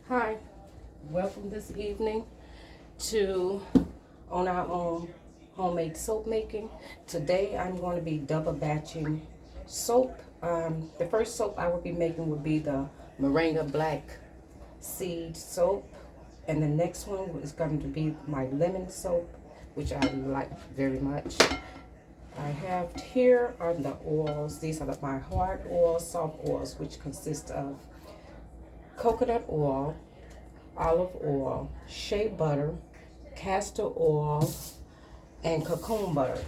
Hi, welcome this evening to On Our Own Homemade Soap Making. Today I'm going to be double batching soap. The first soap I will be making will be the Moringa Black Seed Soap, and the next one is going to be my lemon soap, which I like very much. I have here are the oils. These are my hard oils, soft oils, which consist of coconut oil, olive oil, shea butter, castor oil, and cocoa butter.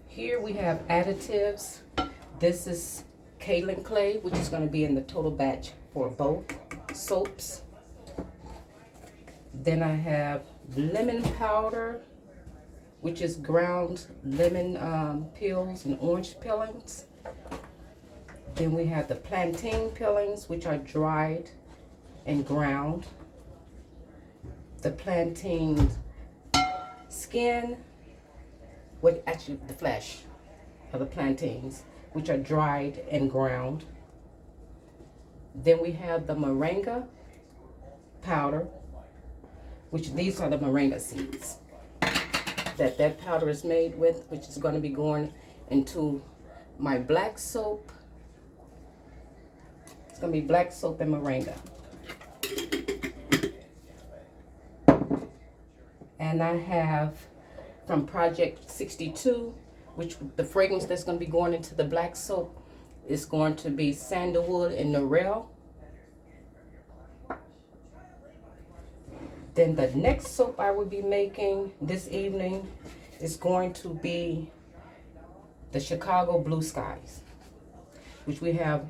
Here we have additives. This is kaolin clay, which is going to be in the total batch for both soaps. Then I have lemon powder, which is ground lemon peels and orange peelings. Then we have the plantain peelings, which are dried and ground. The plantain skin, actually the flesh of the plantains, which are dried and ground. Then we have the moringa powder, which these are the moringa seeds that powder is made with, which is going to be going into my black soap. It's going to be black soap and moringa. And I have from Project 62, which the fragrance that's going to be going into the black soap is going to be sandalwood and Narelle. Then the next soap I will be making this evening is going to be the Chicago Blue Skies, which we have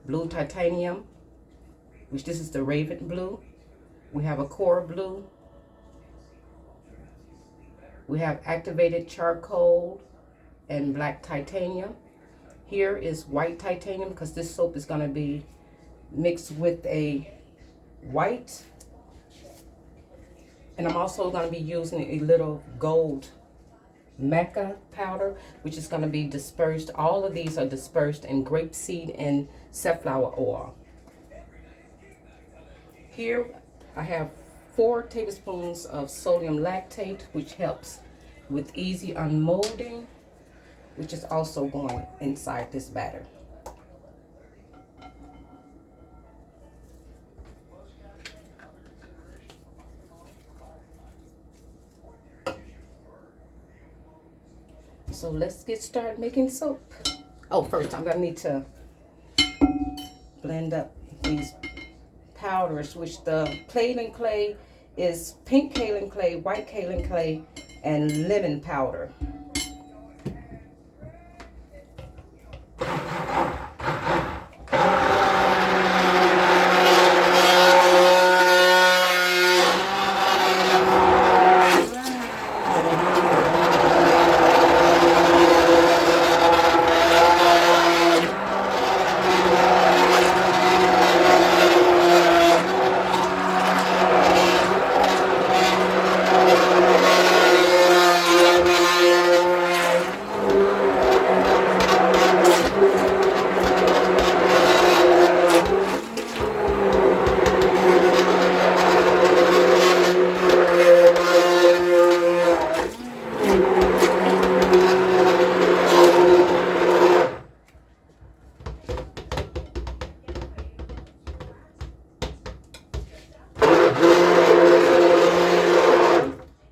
blue titanium, which this is the raven blue. We have a coral blue. We have activated charcoal and black titanium. Here is white titanium because this soap is going to be mixed with a white. And I'm also going to be using a little gold maca powder, which is going to be dispersed. All of these are dispersed in grapeseed and safflower oil. Here I have 4 tablespoons of sodium lactate, which helps with easy unmolding, which is also going inside this batter. So let's get started making soap. Oh, first I'm gonna need to blend up these powders, which the kaolin clay is pink kaolin clay, white kaolin clay, and lemon powder.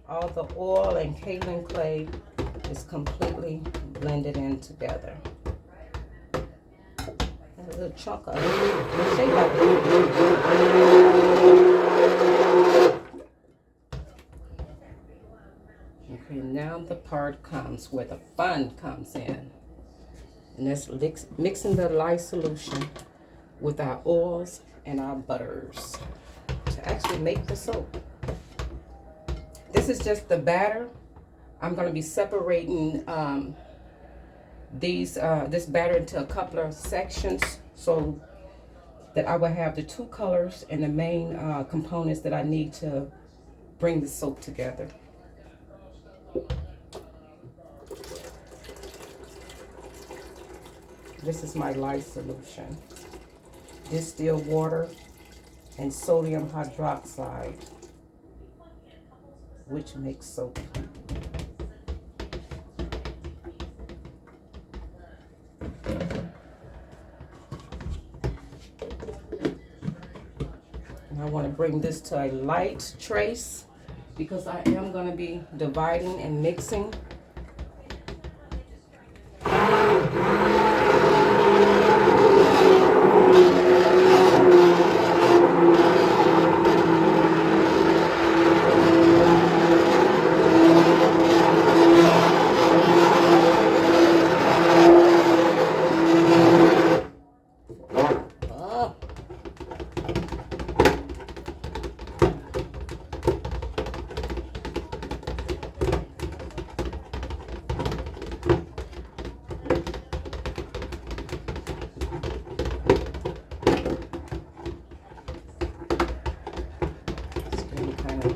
All the oil and kaolin clay is completely blended in together. A little chunk of it. Shake like okay, now the part comes where the fun comes in. And that's mixing the lye solution with our oils and our butters to actually make the soap. This is just the batter. I'm going to be separating this batter into a couple of sections so that I will have the 2 colors and the main components that I need to bring the soap together. This is my lye solution. Distilled water and sodium hydroxide, which makes soap. And I want to bring this to a light trace because I am going to be dividing and mixing.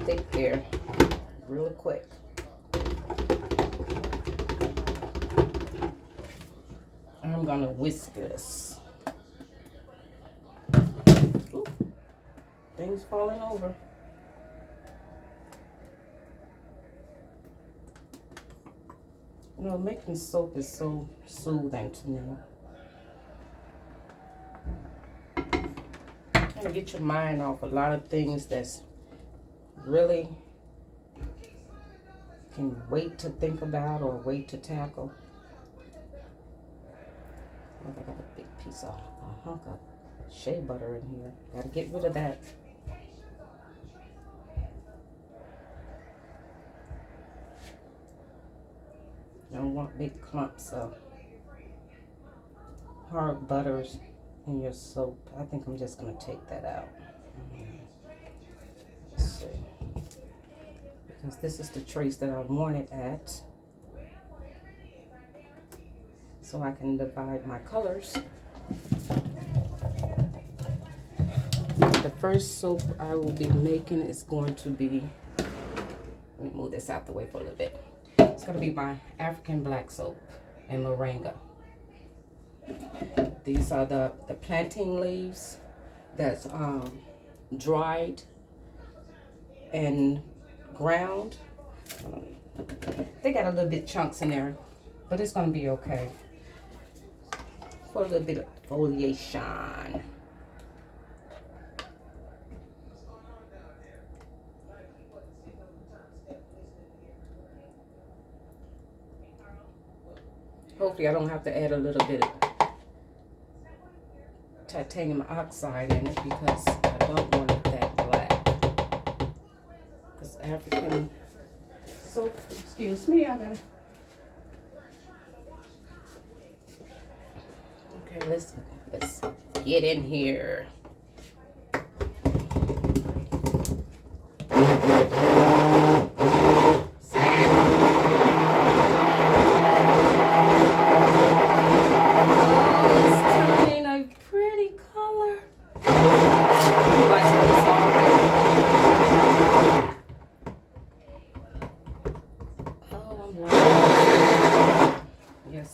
Thick there really quick. I'm gonna whisk this. Ooh, things falling over. You know, making soap is so soothing to me. Kind of get your mind off a lot of things that's really can wait to think about or wait to tackle. Look, I got a big piece of a hunk of shea butter in here. Gotta get rid of that. You don't want big clumps of hard butters in your soap. I think I'm just gonna take that out. Let's see. Because this is the trace that I want it at. So I can divide my colors. The first soap I will be making is going to be, let me move this out the way for a little bit. It's going to be my African black soap and Moringa. These are the plantain leaves that's dried and ground. They got a little bit chunks in there, but it's going to be okay for a little bit of foliation. Hopefully I don't have to add a little bit of titanium oxide in it because I don't want it that black. Because African soap, excuse me, I gotta. Okay, let's get in here.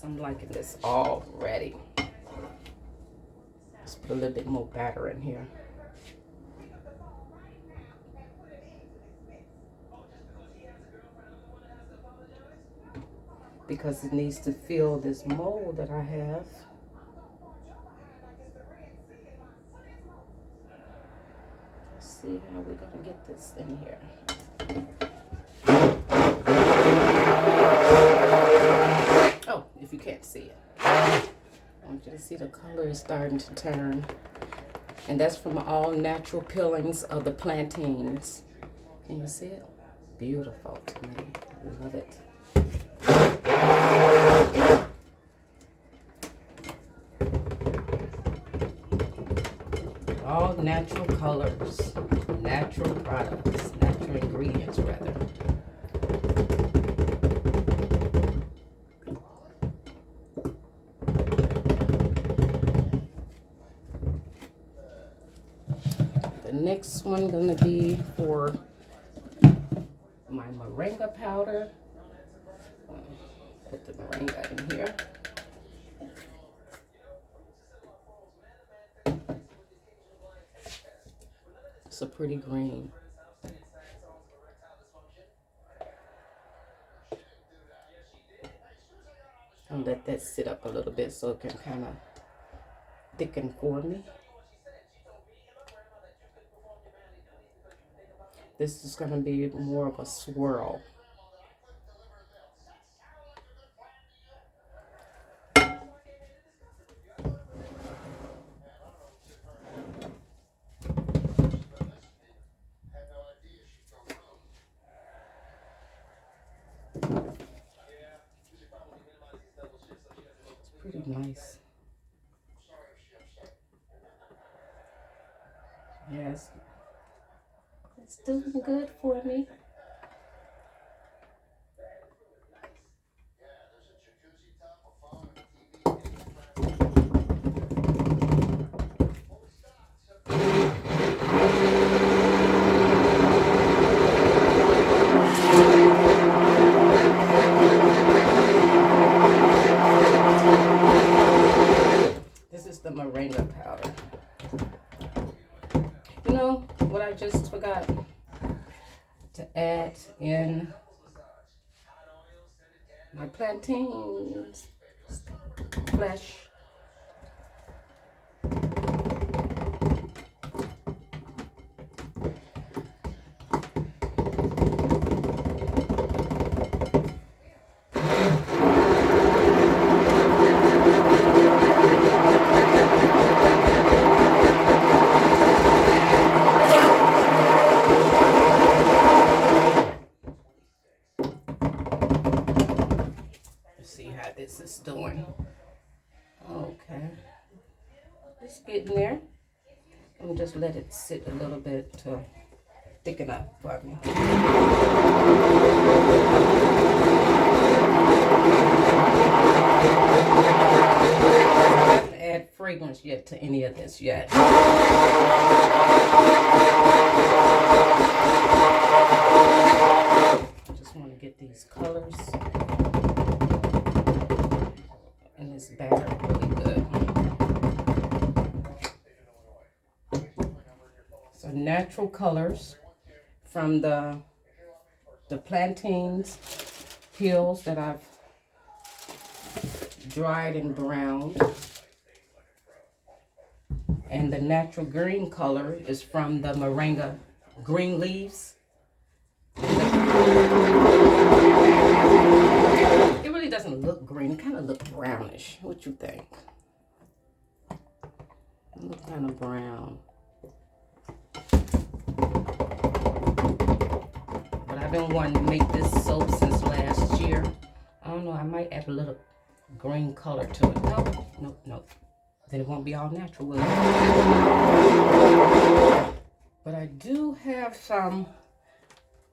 I'm liking this already. Let's put a little bit more batter in here. Because it needs to fill this mold that I have. Let's see how we're gonna get this in here. Oh, if you can't see it, I want you to see the color is starting to turn. And that's from all natural peelings of the plantains. Can you see it? Beautiful to me. I love it. All natural colors, natural products, natural ingredients rather. The next one gonna be for my moringa powder. Put the moringa in here. It's a pretty green. I'll let that sit up a little bit so it can kind of thicken for me. This is going to be more of a swirl. It's pretty nice. Yes, it's doing good for me. This is the Moringa powder. You know what I just forgot to add in my plantain flesh. This is doing okay. It's getting there. I'm just let it sit a little bit to thicken up for me. I haven't added fragrance yet to any of this yet. I just want to get these colors in this batter really good. So natural colors from the plantains peels that I've dried and browned. And the natural green color is from the moringa green leaves. It really doesn't look green, it kind of look brownish. What you think? It looks kind of brown. But I've been wanting to make this soap since last year. I don't know, I might add a little green color to it. No. Then it won't be all natural, will it? But I do have some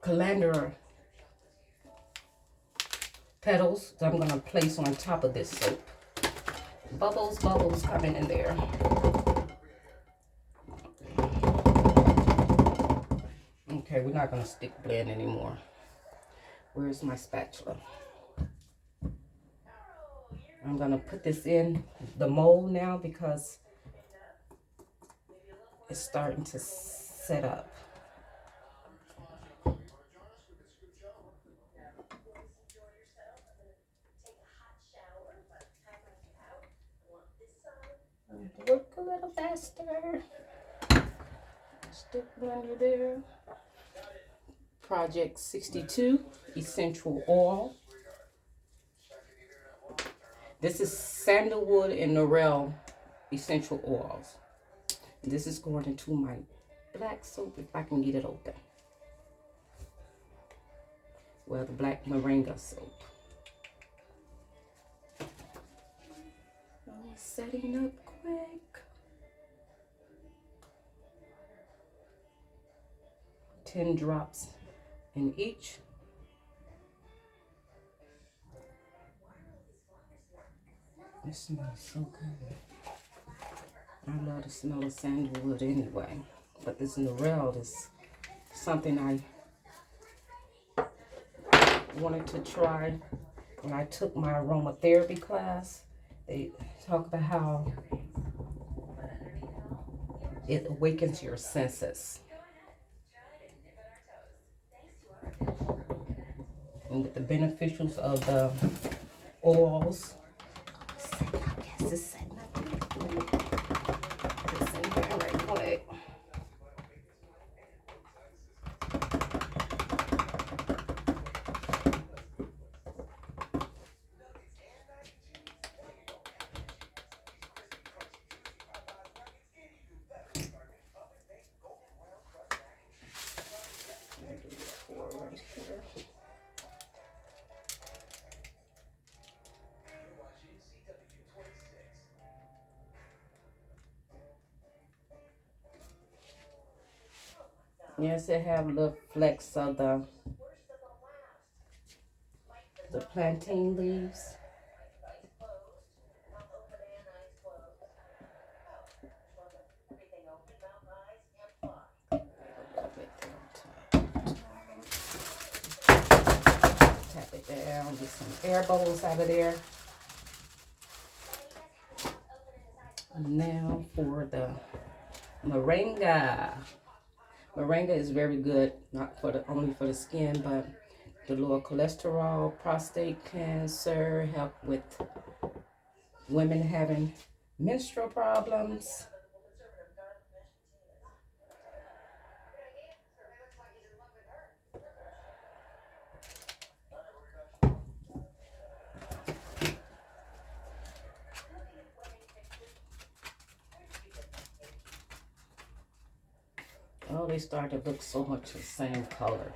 calendula petals that I'm going to place on top of this soap. Bubbles coming in there. Okay, we're not going to stick blend anymore. Where's my spatula? I'm going to put this in the mold now because it's starting to set up. Work a little faster. Stick blender there. Project 62 essential oil. This is sandalwood and laurel essential oils. This is going into my black soap if I can get it open. Well, the black moringa soap. Setting up quick. 10 drops in each. It smells so good. I love the smell of sandalwood anyway. But this laurel is something I wanted to try when I took my aromatherapy class. They talk about how it awakens your senses. and with the beneficials of the oils. I guess it's setting up. This in here right quick. Yes, it have little flecks of the plantain leaves. Tap it down, get some air bubbles out of there. Now for the Moringa. Moringa is very good, not for the only for the skin, but the lower cholesterol, prostate cancer, help with women having menstrual problems. Oh, they start to look so much the same color.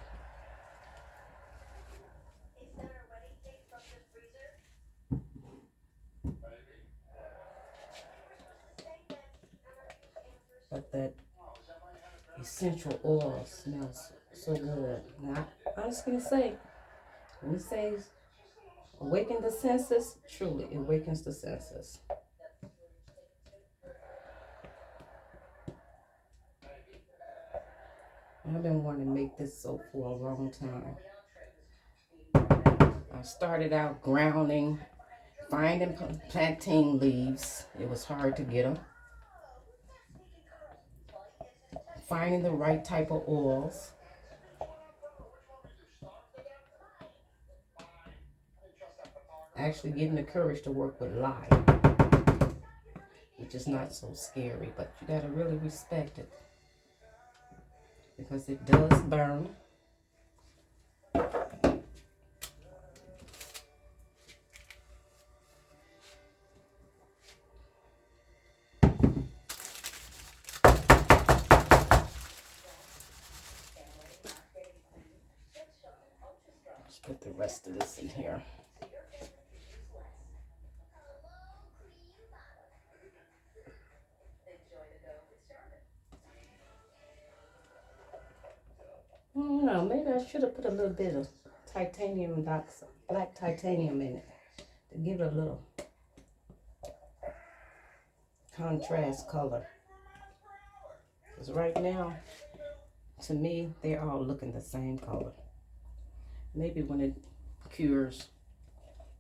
But that essential oil smells so good. Now, I'm just gonna say, when it says awaken the senses, truly it awakens the senses. I've been wanting to make this soap for a long time. I started out grounding, finding plantain leaves. It was hard to get them. Finding the right type of oils. Actually getting the courage to work with lye, which is not so scary, but you gotta really respect it because it does burn. Let's put the rest of this in here. I don't know, maybe I should have put a little bit of titanium dioxide, black titanium in it to give it a little contrast color. Because right now, to me, they're all looking the same color. Maybe when it cures,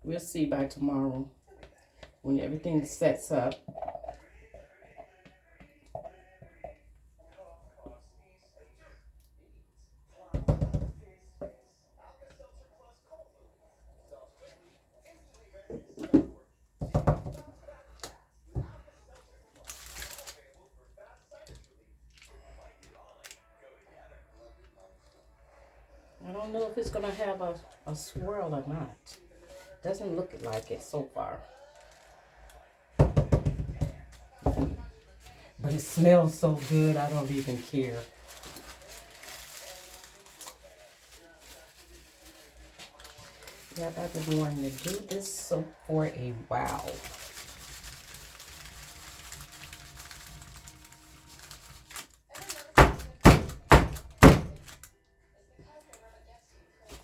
we'll see by tomorrow when everything sets up. I don't know if it's gonna have a swirl or not. Doesn't look like it so far. But it smells so good, I don't even care. Yep, I've been wanting to do this soap for a while.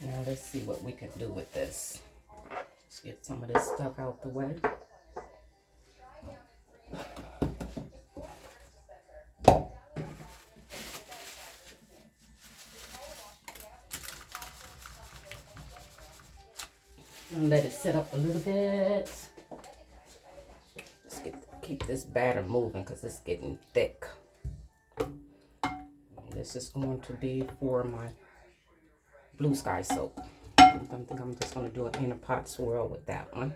Now let's see what we can do with this. Let's get some of this stuff out the way. And let it sit up a little bit. Let's keep this batter moving because it's getting thick. This is going to be for my Blue Sky soap. think I'm just going to do an inner pot swirl with that one.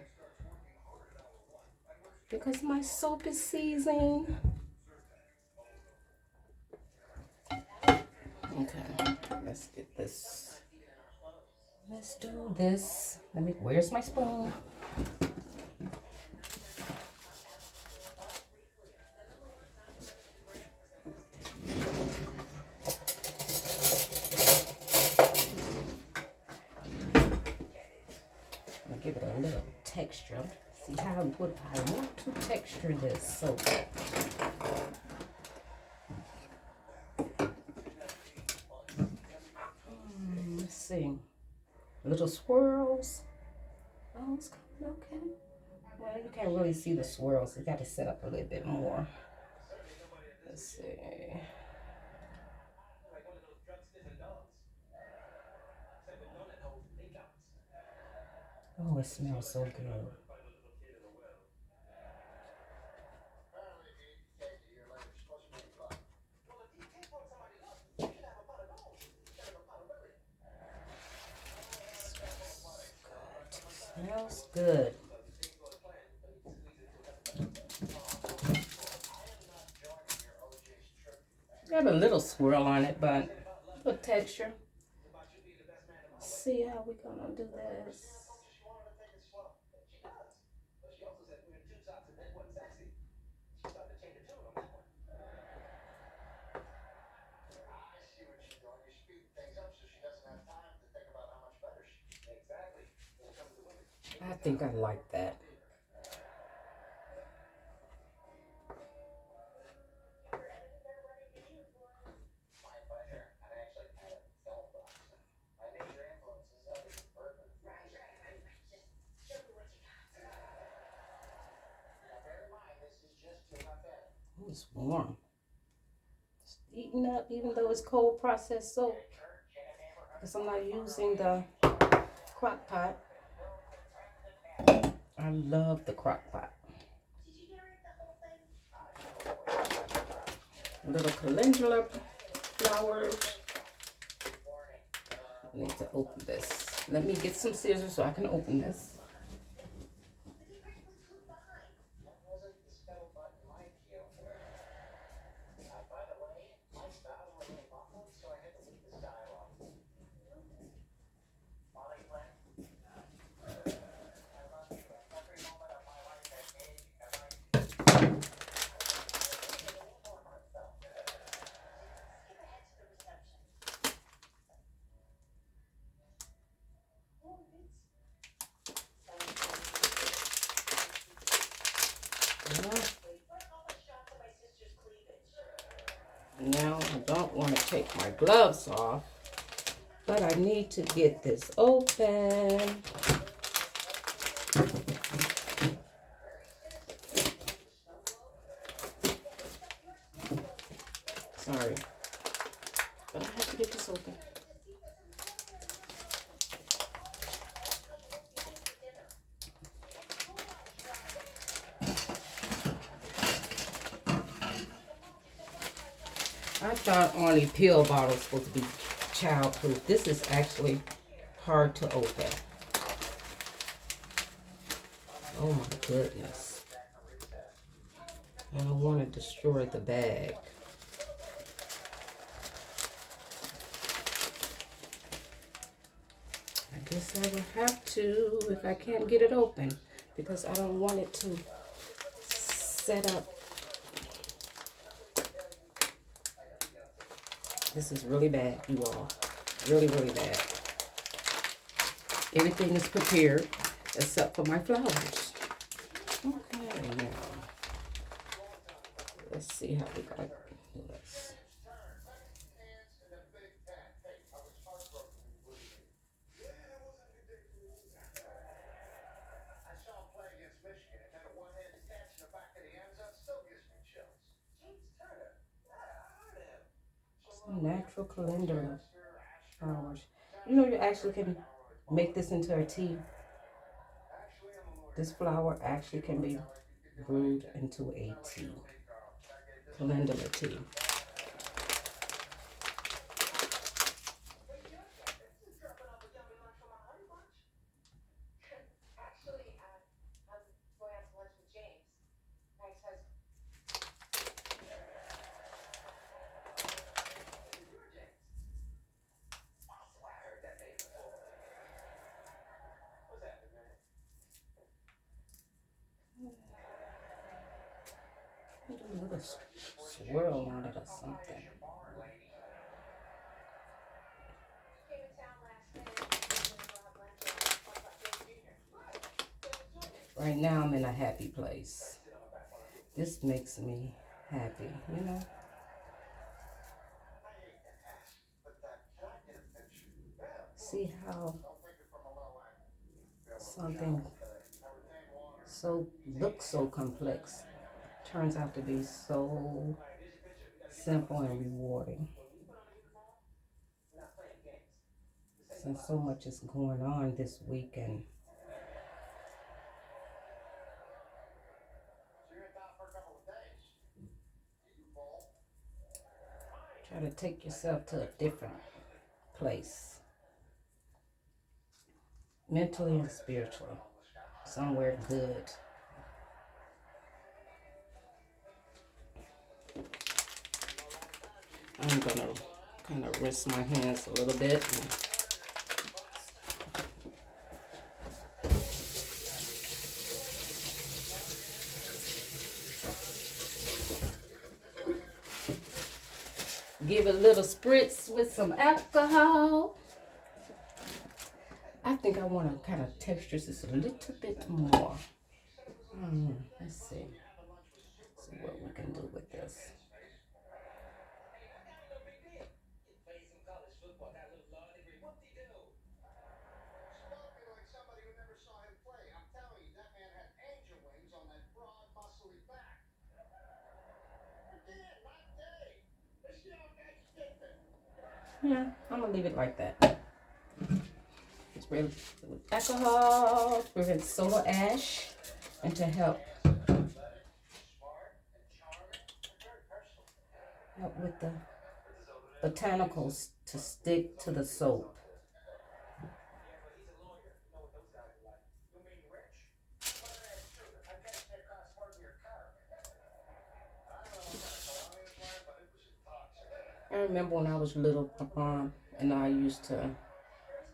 Because my soap is seizing. Okay, let's get this. Let's do this. Where's my spoon? I'll give it a little texture. See how good I want to texture this soap. Let's see. Little swirls. Oh, it's coming okay. Well, you can't really see the swirls. You got to set up a little bit more. Let's see. Oh, it smells so good. Smells good. Got a little swirl on it, but good texture. Let's see how we're gonna do this. I think I like that. It's warm. It's eating up even though it's cold processed soap. Because I'm not using the crock pot. I love the crock pot. Little calendula flowers. I need to open this. Let me get some scissors so I can open this. Now I don't want to take my gloves off, but I need to get this open. Sorry, but I have to get this open. I thought only pill bottles were supposed to be childproof. This is actually hard to open. Oh my goodness. I don't want to destroy the bag. I guess I will have to if I can't get it open, because I don't want it to set up. This is really bad, you all. Really, really bad. Everything is prepared except for my flowers. Okay, now let's see how we gotta do this. Some natural calendula flowers. You know, you actually can make this into a tea. This flower actually can be brewed into a tea. Calendula tea. Put a little swirl on it or something. Right now I'm in a happy place. This makes me happy, you know? See how something looks so complex turns out to be so simple and rewarding. Since so much is going on this week, and try to take yourself to a different place, mentally and spiritually, somewhere good. I'm gonna kind of rinse my hands a little bit. Give it a little spritz with some alcohol. I think I want to kind of texture this a little bit more. Let's see. See what we can do with this. Yeah, I'm gonna leave it like that. Spray with alcohol, prevent solar ash, and to help with the botanicals to stick to the soap. I remember when I was little, and I used to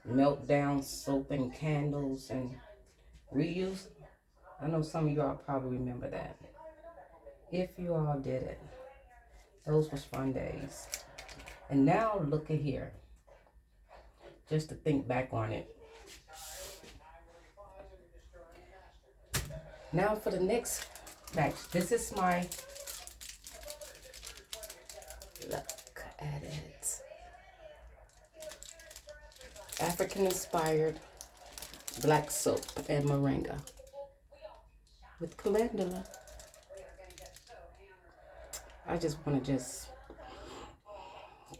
melt down soap and candles and reuse. I know some of y'all probably remember that. If you all did it, those was fun days. And now look at here, just to think back on it. Now for the next batch, this is my, look at it, African inspired black soap and moringa with calendula. I just want to just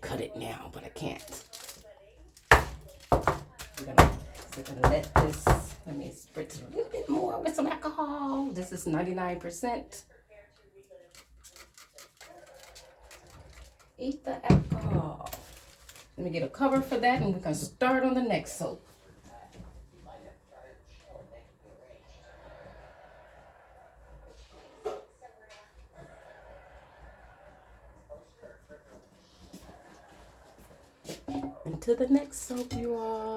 cut it now, but I can't. I'm gonna let this, let me spritz a little bit more with some alcohol. This is 99%. Eat the alcohol. Let me get a cover for that and we can start on the next soap. Into the next soap, you all.